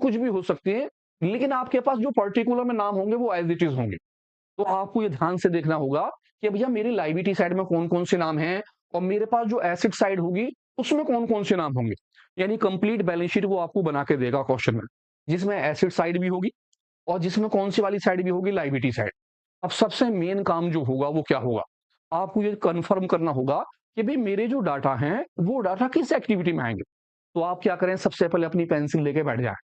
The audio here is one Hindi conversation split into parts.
कुछ भी हो सकती है, लेकिन आपके पास जो पर्टिकुलर में नाम होंगे वो एज इट इज होंगे। तो आपको ये ध्यान से देखना होगा कि भैया मेरी लायबिलिटी साइड में कौन-कौन से नाम हैं और मेरे पास जो एसेट साइड होगी उसमें कौन-कौन से नाम होंगे। यानी कंप्लीट बैलेंस शीट वो आपको बना के देगा क्वेश्चन में, जिसमें एसेट साइड भी होगी और जिसमें कौन-सी वाली साइड भी होगी, लायबिलिटी साइड। अब सबसे मेन काम जो होगा वो क्या होगा? आपको ये कन्फर्म करना होगा कि भई मेरे जो डाटा हैं, वो डाटा किस एक्टिविटी में आएँगे। तो आप क्या करें, सबसे पहले अपनी पेंसिल लेके बैठ जाएँ।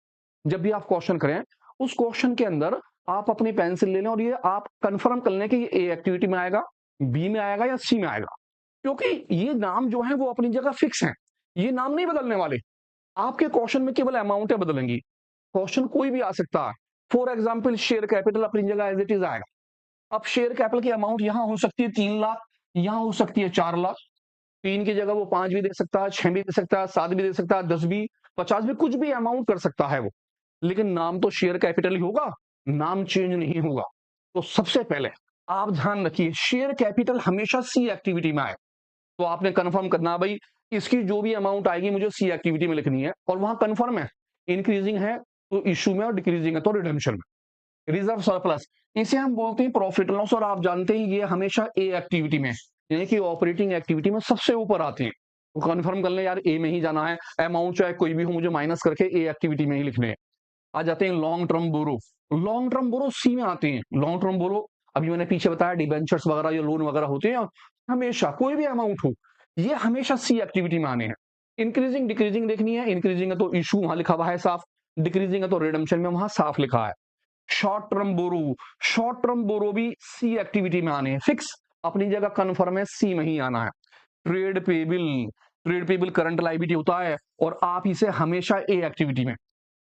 जब भी आप क्वेश्चन करें, उस क्वेश्चन के अंदर आप अपनी पेंसिल ले लें और ये आप कन्फर्म कर लें कि ये ए एक्टिविटी में आएगा, बी में आएगा या सी में आएगा। क्योंकि ये नाम जो हैं वो अपनी जगह फिक्स हैं। ये नाम नहीं बदलने वाले। आपके क्वेश्चन में केवल अमाउंटें बदलेंगी। क्वेश्चन कोई भी आ सकता है। फॉर एग्जाम्पल शेयर कैपिटल अपनी जगह एज इट इज आएगा। अब शेयर कैपिटल की अमाउंट यहाँ हो सकती है 3 लाख, यहाँ हो सकती है 4 लाख। 3 की जगह वो 5 भी दे सकता है, 6 भी दे सकता है, 7 भी दे सकता है, 10 भी, 50 भी, कुछ भी अमाउंट कर सकता है वो। लेकिन नाम तो शेयर कैपिटल ही होगा, नाम चेंज नहीं होगा। तो सबसे पहले आप ध्यान रखिए, शेयर कैपिटल हमेशा सी एक्टिविटी में आए। तो आपने कंफर्म करना भाई इसकी जो भी अमाउंट आएगी मुझे सी एक्टिविटी में लिखनी है और वहां कंफर्म है, इंक्रीजिंग है तो इश्यू में और डिक्रीजिंग है तो रिडेम्पशन में। रिजर्व सरप्लस इसे हम बोलते हैं प्रॉफिट लॉस और आप जानते हैं ये हमेशा ए एक्टिविटी में, यानी कि ऑपरेटिंग एक्टिविटी में सबसे ऊपर आते हैं। तो कंफर्म कर लें यार ए में ही जाना है, अमाउंट चाहे कोई भी हो मुझे माइनस करके ए एक्टिविटी में ही लिखने हैं। आ जाते हैं लॉन्ग टर्म बोरो। लॉन्ग टर्म बोरो सी में आते हैं। लॉन्ग टर्म बोरो अभी मैंने पीछे बताया डिबेंचर्स वगैरह या लोन वगैरह होते हैं, हमेशा कोई भी अमाउंट हो ये हमेशा सी एक्टिविटी में आने हैं। इंक्रीजिंग डिक्रीजिंग देखनी है, इंक्रीजिंग है तो इशू वहां लिखा हुआ है साफ, डिक्रीजिंग है तो रिडम्पशन में वहां साफ लिखा है। शॉर्ट टर्म बोरो, शॉर्ट टर्म बोरो भी सी एक्टिविटी में आने हैं, फिक्स अपनी जगह कन्फर्म है, सी में ही आना है। Trade payable, trade payable current liability होता है और आप इसे हमेशा ए एक्टिविटी में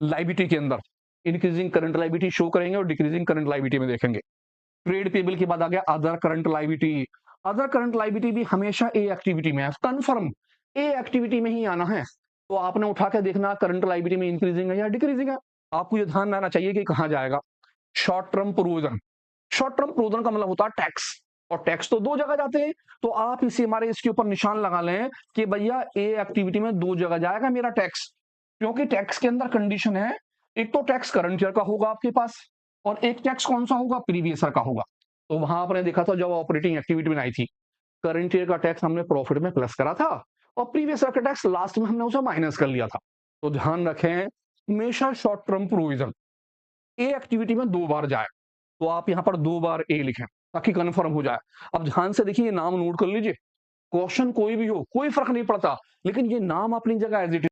लाइबिलिटी के अंदर इंक्रीजिंग करंट लाइबिलिटी शो करेंगे और डिक्रीजिंग करंट लाइबिलिटी में देखेंगे। ट्रेड पेबल के बाद आ गया other current liability. Other current liability भी हमेशा ए एक्टिविटी में है, कंफर्म ए एक्टिविटी में ही आना है। तो आपने उठा के देखना करंट लाइबिलिटी में इंक्रीजिंग है या डिक्रीजिंग है। आपको ये ध्यान रहना चाहिए कि कहां जाएगा। Short term provision, short term provision का मतलब होता है टैक्स, और टैक्स तो दो जगह जाते हैं। तो आप इसे हमारे इसके ऊपर निशान लगा लें कि भैया ए एक्टिविटी में दो जगह जाएगा मेरा टैक्स, क्योंकि टैक्स के अंदर कंडीशन है, एक तो टैक्स करंट ईयर का होगा आपके पास और एक टैक्स कौन सा होगा, प्रीवियस ईयर का होगा। तो वहां आपने देखा था जब ऑपरेटिंग एक्टिविटी में आई थी, करंट ईयर का टैक्स हमने प्रॉफिट में प्लस करा था और प्रीवियस ईयर का टैक्स लास्ट में हमने उसे माइनस कर लिया था। तो ध्यान रखें हमेशा शॉर्ट टर्म प्रोविजन ए एक्टिविटी में दो बार जाए, तो आप यहां पर दो बार ए लिखें ताकि कंफर्म हो जाए। अब ध्यान से देखिए, नाम नोट कर लीजिए, क्वेश्चन कोई भी हो कोई फर्क नहीं पड़ता, लेकिन ये नाम अपनी जगह एज इट